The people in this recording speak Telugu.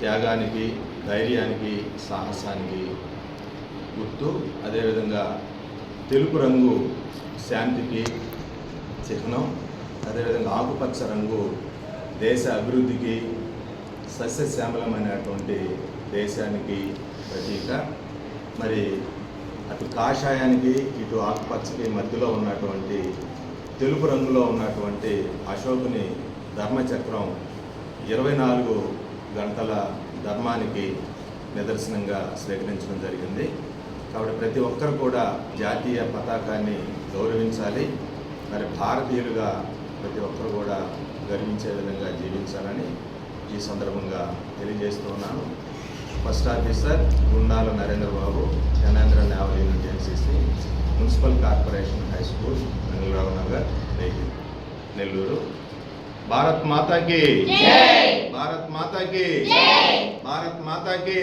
త్యాగానికి, ధైర్యానికి, సాహసానికి గుర్తు. అదేవిధంగా తెలుపు రంగు శాంతికి చిహ్నం. అదేవిధంగా ఆకుపచ్చ రంగు దేశ అభివృద్ధికి, సస్యశ్యామలమైనటువంటి దేశానికి ప్రతీక. మరి అటు కాషాయానికి ఇటు ఆకుపచ్చకి మధ్యలో ఉన్నటువంటి తెలుపు రంగులో ఉన్నటువంటి అశోకుని ధర్మచక్రం 24 గంటల ధర్మానికి నిదర్శనంగా స్వీకరించడం జరిగింది. కాబట్టి ప్రతి ఒక్కరు కూడా జాతీయ పతాకాన్ని గౌరవించాలి. మరి భారతీయులుగా ప్రతి ఒక్కరు కూడా గర్వించే విధంగా జీవించాలని ఈ సందర్భంగా తెలియజేస్తూ ఉన్నాను. First officer Gundala Narendra Babu, Janendra naval unit NCC, municipal corporation high school, Ranga Rao Nagar, Nellore. Bharat మాతాకి, భారత్ మాతాకి, భారత్ మాతాకి.